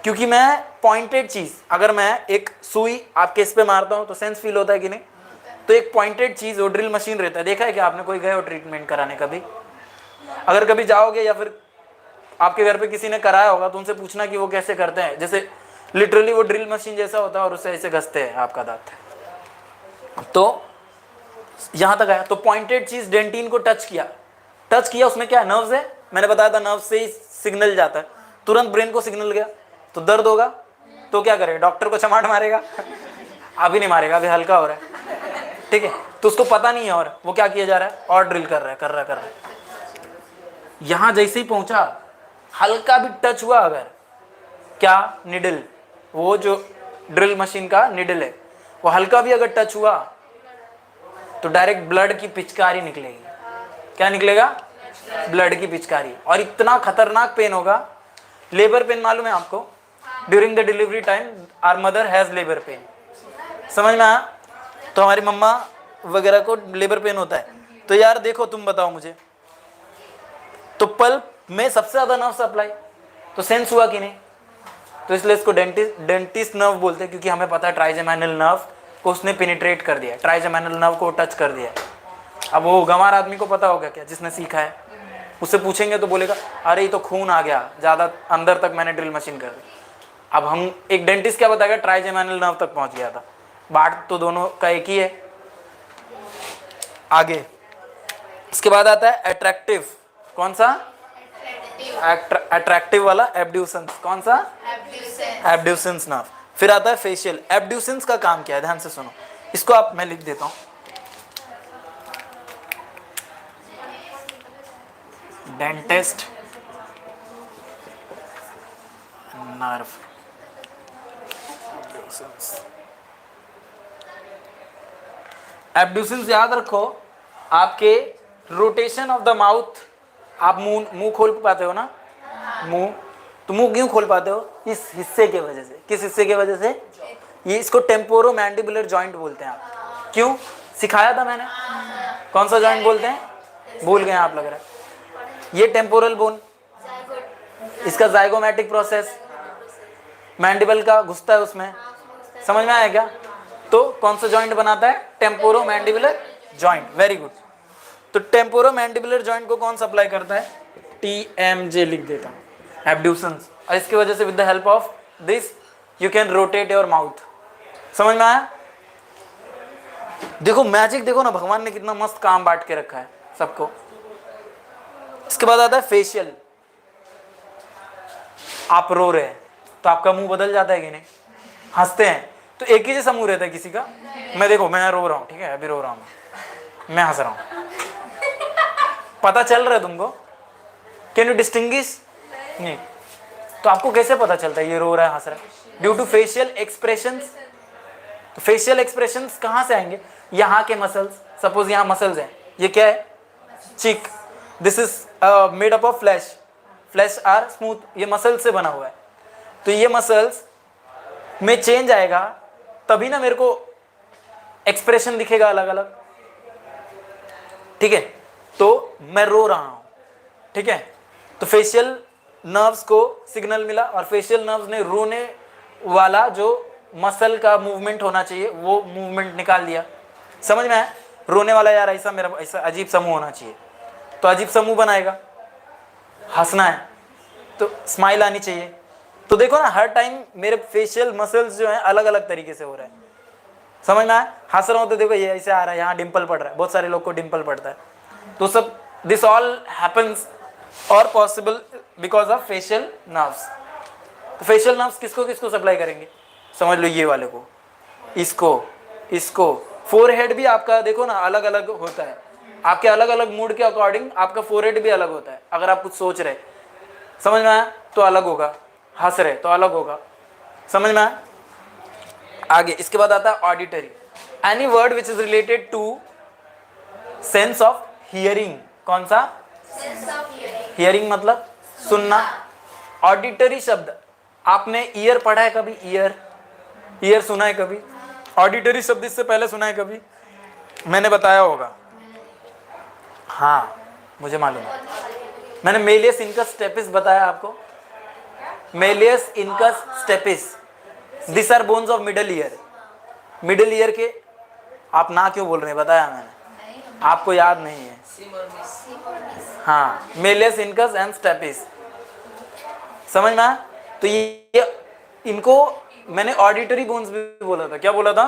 क्योंकि मैं पॉइंटेड चीज, अगर मैं एक सुई आपके इस पे मारता हूँ तो सेंस फील होता है कि नहीं? तो एक पॉइंटेड चीज, वो ड्रिल मशीन रहता है, देखा है कि आपने कोई गए हो ट्रीटमेंट कराने कभी? अगर कभी जाओगे या फिर आपके घर पे किसी ने कराया होगा तो उनसे पूछना कि वो कैसे करते हैं। जैसे लिटरली वो ड्रिल मशीन जैसा होता है और उससे ऐसे घसते हैं आपका दांत। तो यहां तक आया, तो पॉइंटेड चीज डेंटिन को टच किया, उसमें क्या है, नर्व्स है, मैंने बताया था नर्व से ही सिग्नल जाता है, तुरंत ब्रेन को सिग्नल गया, तो दर्द होगा, तो क्या करेगा, डॉक्टर को चमाट मारेगा? अभी नहीं मारेगा, अभी हल्का हो रहा है, ठीक है, तो उसको पता नहीं है, और वो क्या किया जा रहा है, और ड्रिल कर रहा है। यहां जैसे ही पहुंचा, हल्का भी टच हुआ अगर, क्या, निडल, वो जो ड्रिल मशीन का निडल है, वो हल्का भी अगर टच हुआ तो डायरेक्ट ब्लड की पिचकारी निकलेगी। क्या निकलेगा? ब्लड की पिचकारी। और इतना खतरनाक पेन होगा, लेबर पेन मालूम है आपको? During the delivery time our mother has labour pain, समझ में आया? तो हमारी मम्मा वगैरह को लेबर पेन होता है। तो यार देखो, तुम बताओ मुझे, तो पल्प में सबसे ज्यादा नर्व सप्लाई, तो सेंस हुआ कि नहीं? तो इसलिए इसको डेंटिस्ट नर्व बोलते हैं, क्योंकि हमें पता है ट्राइजेमिनल नर्व को उसने पेनिट्रेट कर दिया, ट्राइजेमिनल नर्व को टच कर दिया। अब वो गंवार आदमी को पता होगा क्या, जिसने सीखा है? उससे पूछेंगे तो बोलेगा अरे ये तो खून आ गया, ज़्यादा अंदर तक मैंने ड्रिल मशीन कर दी। अब हम, एक डेंटिस्ट क्या बताएगा, ट्राइजेमिनल नर्व तक पहुंच गया था। बात तो दोनों का एक ही है। आगे इसके बाद आता है अट्रैक्टिव, कौन सा? अट्रैक्टिव वाला एब्ड्यूसेंस, कौन सा? Abducens nerve. फिर आता है फेशियल। एब्ड्यूसेंस का काम क्या है, ध्यान से सुनो, इसको आप, मैं लिख देता हूं, डेंटिस्ट नर्व। एब्ड्यूसेंस याद रखो, आपके रोटेशन ऑफ द माउथ, आप मुंह खोल पाते हो ना, मुंह, तो मुंह क्यों खोल पाते हो? इस हिस्से के वजह से। किस हिस्से के वजह से? ये, इसको टेम्पोरो मैंडिबुलर जॉइंट बोलते हैं। आप क्यों सिखाया था मैंने? कौन सा जॉइंट बोलते हैं? भूल गए आप लग रहा है। ये टेम्पोरल बोन, इसका जाइगोमैटिक प्रोसेस, मैंडिबल का घुसता है उसमें, समझ में आया क्या? तो कौन सा जॉइंट बनाता है? Temporo mandibular joint. Very good. तो टेम्पोरो मैंडिबुलर जॉइंट को कौन सप्लाई करता है? TMJ लिख देता हूँ, एब्ड्यूसेंस। और इसकी वजह से with the help of this you can rotate your mouth. समझ में आया? देखो मैजिक, देखो ना, भगवान ने कितना मस्त काम बांट के रखा है सबको। इसके बाद आता है फेशियल। आप रो रहे हैं तो आपका मुंह बदल जाता है कि नहीं? हंसते हैं तो एक ही जैसा मुंह रहता है किसी का? मैं देखो, मैं रो रहा हूँ, ठीक है, अभी रो रहा हूँ, मैं हंस रहा हूँ, पता चल रहा है तुमको? Can you distinguish? नहीं। तो आपको कैसे पता चलता है ये रो रहा है, हंस रहा है? Due to facial expressions. तो फेशियल एक्सप्रेशंस कहाँ से आएंगे? यहाँ के मसल्स, सपोज यहाँ मसल्स हैं, ये क्या है? Cheek. This is made up of flesh, flesh are smooth, ये मसल से बना हुआ है। तो ये मसल्स में चेंज आएगा तभी ना मेरे को एक्सप्रेशन दिखेगा अलग अलग, ठीक है? तो मैं रो रहा हूं, ठीक है, तो फेशियल नर्व्स को सिग्नल मिला और फेशियल नर्व्स ने रोने वाला जो मसल का मूवमेंट होना चाहिए वो मूवमेंट निकाल दिया। समझ में आया? रोने वाला यार ऐसा, मेरा ऐसा अजीब सा मुंह होना चाहिए, तो अजीब सा मुंह बनाएगा। हंसना है तो स्माइल आनी चाहिए। तो देखो ना, हर टाइम मेरे फेशियल मसल्स जो हैं अलग अलग तरीके से हो रहे हैं। समझ में आया? हंस रहा हूँ तो देखो ये ऐसे आ रहा है, यहाँ डिंपल पड़ रहा है, बहुत सारे लोग को डिंपल पड़ता है। तो सब, दिस ऑल हैपन्स और possible because of facial nerves. तो फेशियल नर्व्स किसको किसको सप्लाई करेंगे? समझ लो, ये वाले को, इसको। फोरहेड भी आपका देखो ना अलग अलग होता है, आपके अलग अलग मूड के अकॉर्डिंग आपका फोरहेड भी अलग होता है। अगर आप कुछ सोच रहे, समझ में आया, तो अलग होगा, हंस रहे तो अलग होगा। समझ में आया? आगे इसके बाद आता है auditory. Any word which is related to sense of hearing. कौन सा? हियरिंग मतलब सुनना। ऑडिटरी शब्द, आपने ईयर पढ़ा है कभी? ईयर सुना है कभी? ऑडिटरी शब्द इससे पहले सुना है कभी? मैंने बताया होगा, हाँ मुझे मालूम है। मैंने मेलियस इनकस स्टेपिस बताया आपको, malleus incus stapes, this are bones of middle ear. Middle ear के आप ना क्यों बोल रहे हैं, बताया मैंने, आपको याद नहीं है। हाँ, मेलियस इनकस एंड स्टेपिस, समझ में आया? तो ये इनको मैंने ऑडिटरी बोन्स भी बोला था, क्या बोला था?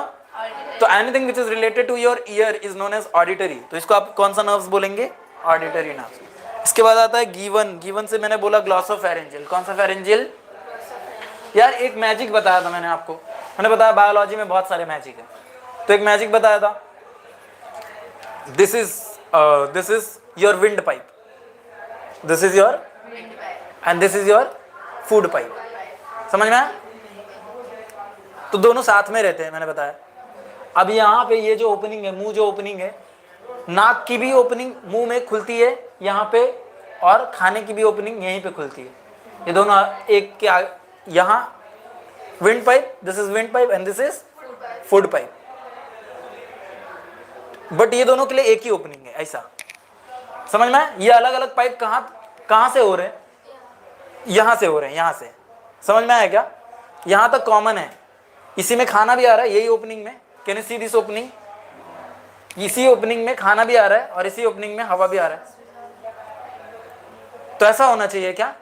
तो anything which is related to your ear is known as auditory. तो इसको आप कौन सा नर्व्स बोलेंगे? Auditory nerves. इसके बाद आता है गीवन। गीवन से मैंने बोला ग्लॉसोफेरेंजियल। कौन सा फेरेंजियल? यार एक मैजिक बताया था मैंने आपको, मैंने बताया बायोलॉजी में बहुत सारे मैजिक है, तो एक मैजिक बताया था, this is your wind pipe, this is your and this is your food pipe. समझ में आया? तो दोनों साथ में रहते हैं, मैंने बताया। अब यहाँ पे ये जो ओपनिंग है, मुंह जो ओपनिंग है, नाक की भी ओपनिंग मुंह में खुलती है यहाँ पे, और खाने की भी ओपनिंग यहीं पे खुलती है। ये दोनों एक के यहाँ wind pipe, this is wind pipe and this is food pipe, but ये दोनों के लिए एक ही ओपनिंग है, ऐसा समझ में? ये अलग अलग पाइप कहाँ से हो रहे हैं? यहाँ से हो रहे हैं, यहाँ से। समझ में आया क्या? यहाँ तक कॉमन है, इसी में खाना भी आ रहा है, यही ओपनिंग में। Can you see this opening? इसी ओपनिंग में खाना भी आ रहा है और इसी ओपनिंग में हवा भी आ रहा है। तो ऐसा होना चाहिए क्या?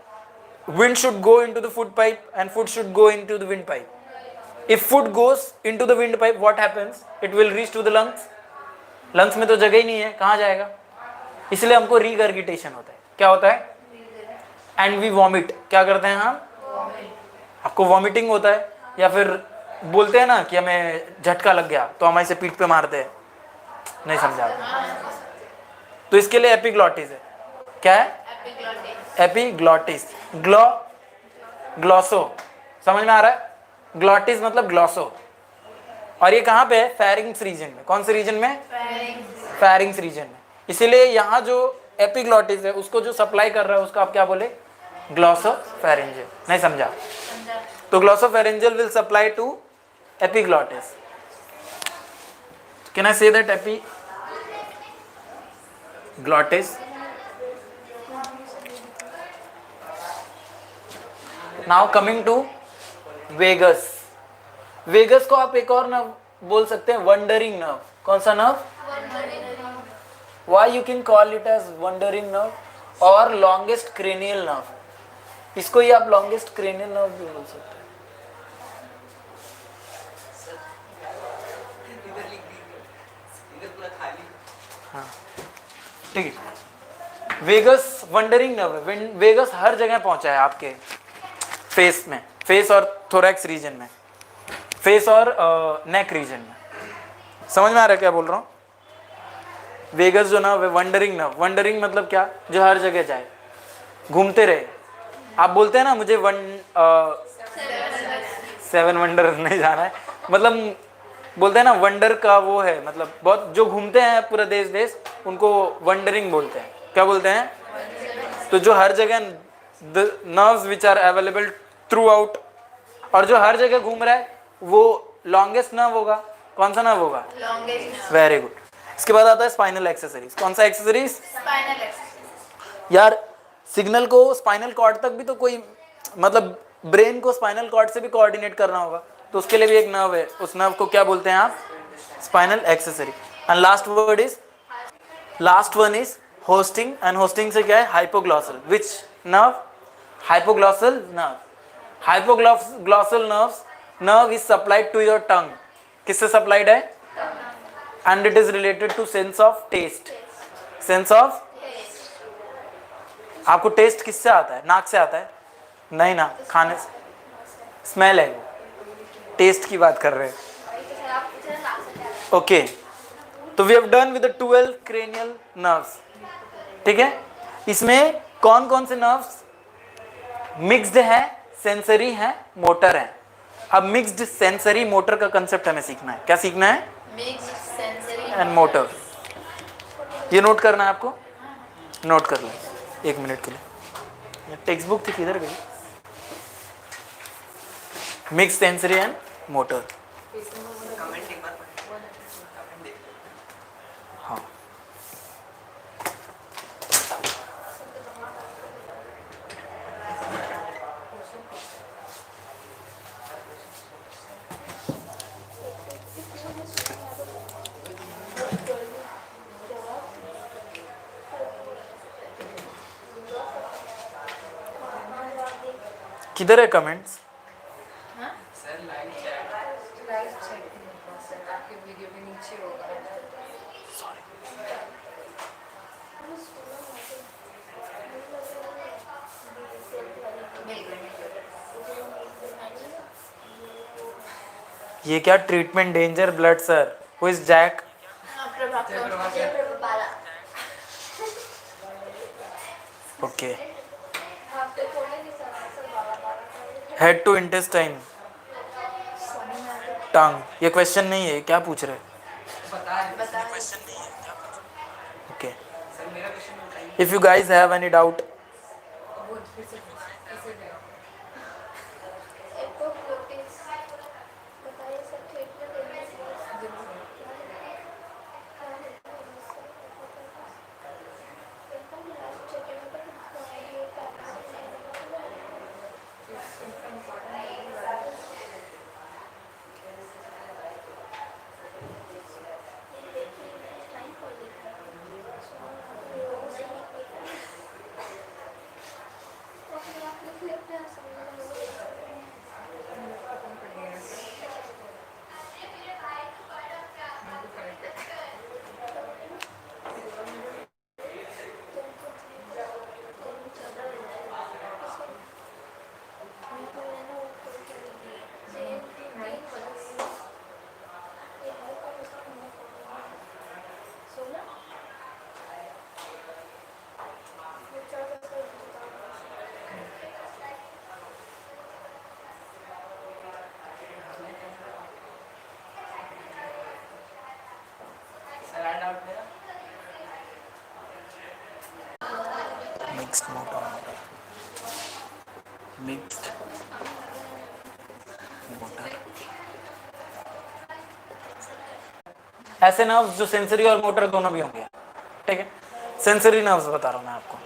Wind should go into the food pipe and food should go into the wind pipe. If food goes into the wind pipe, what happens? It will reach to the lungs. Lungs में तो जगह ही नहीं है, कहाँ जाएगा? इसलिए हमको regurgitation होता है। क्या होता है? And we vomit. क्या करते हैं हम? आपको vomiting होता है, या फिर बोलते हैं ना कि हमें झटका लग गया तो हम ऐसे पीठ पे मारते हैं, नहीं समझा? तो इसके लिए एपिग्लॉटिस है। क्या है? एपिग्लॉटिस। ग्लॉसो, समझ में आ रहा है? ग्लॉटिस मतलब ग्लॉसो। और ये कहाँ पे है? फेरिंग्स रीजन में। कौन से रीजन में? फेरिंग्स रीजन में। इसीलिए यहाँ जो एपिग्लॉटिस है उसको जो सप्लाई कर रहा है उसको आप क्या बोले? ग्लॉसोफेरेंजियल। नहीं समझा? तो glossopharyngeal will supply to epiglottis. Can I say that epiglottis? Now coming to vagus. Vagus को आप एक और नर्व बोल सकते हैं, वंडरिंग नर्व। कौन सा nerve? Why you can call it as wandering nerve और लॉन्गेस्ट क्रेनियल नर्व। इसको ही आप लॉन्गेस्ट क्रेनियल नर्व भी बोल सकते हैं। हाँ ठीक है। वेगस वंडरिंग नर्व है। वेगस हर जगह पहुंचा है आपके फेस में, फेस और थोरैक्स रीजन में, फेस और नेक रीजन में। समझ में आ रहा है क्या बोल रहा हूँ? वेगस जो नर्व है, वंडरिंग नर्व। वंडरिंग मतलब क्या? जो हर जगह जाए, घूमते रहे। आप बोलते हैं ना मुझे सेवन वंडर नहीं जाना है, मतलब बोलते हैं ना वंडर का वो है, मतलब बहुत जो घूमते हैं पूरा देश देश, उनको वंडरिंग बोलते हैं। क्या बोलते हैं? तो जो हर जगह nerves which are available throughout, और जो हर जगह घूम रहा है वो लॉन्गेस्ट नर्व होगा। कौन सा नर्व होगा? Very good. इसके बाद आता है स्पाइनल एक्सेसरीज। कौन सा एक्सेसरीज? Spinal accessories. यार सिग्नल को स्पाइनल कॉर्ड तक भी तो कोई, मतलब ब्रेन को स्पाइनल कॉर्ड से भी कोऑर्डिनेट करना होगा, तो उसके लिए भी एक नर्व है। उस नर्व को क्या बोलते हैं आप? Spinal accessory. And last one is hosting. And hosting से क्या है? Hypoglossal. Which nerve? Hypoglossal nerve. Hypoglossal nerve is supplied to your tongue. किससे सप्लाइड है? And it is related to sense of taste. Sense of, आपको taste किससे आता है? नाक से आता है? नहीं ना, खाने से। स्मेल है वो, टेस्ट की बात कर रहे हैं। ओके, तो we have done with the 12 cranial nerves. ठीक है, इसमें कौन कौन से नर्व्स मिक्स्ड है? सेंसरी है, मोटर है। अब मिक्स्ड सेंसरी मोटर का कंसेप्ट हमें सीखना है। क्या सीखना है? Mixed sensory and motor. ये नोट करना है आपको, नोट कर लें 1 मिनट के लिए। टेक्स्ट बुक थी, किधर गई? Mix sensory and motor. हाँ, किधर है कमेंट्स? हाँ? सर लाइव चेक सर आपके वीडियो के नीचे होगा। ये क्या treatment danger blood sir? Who is Jack? Okay, head to intestine tongue, ये क्वेश्चन नहीं है, क्या पूछ रहे? बता रहे बता ओके, सर मेरा क्वेश्चन बताइए। If you guys have any doubt वो फिर से गया। सर आ डाउट मेरा मिक्स्ड मोटर, मिक्स्ड मोटर, ऐसे नर्व्स जो सेंसरी और मोटर दोनों भी होंगे, ठीक है? सेंसरी नर्व्स बता रहा हूं मैं आपको।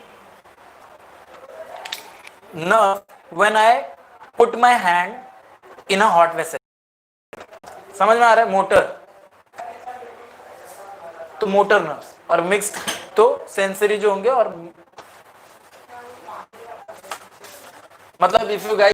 Nerve when I put my hand in a hot vessel, समझ में आ रहा है? मोटर तो मोटर नर्व्स, और मिक्स्ड तो सेंसरी जो होंगे। और मतलब इफ यू गाइस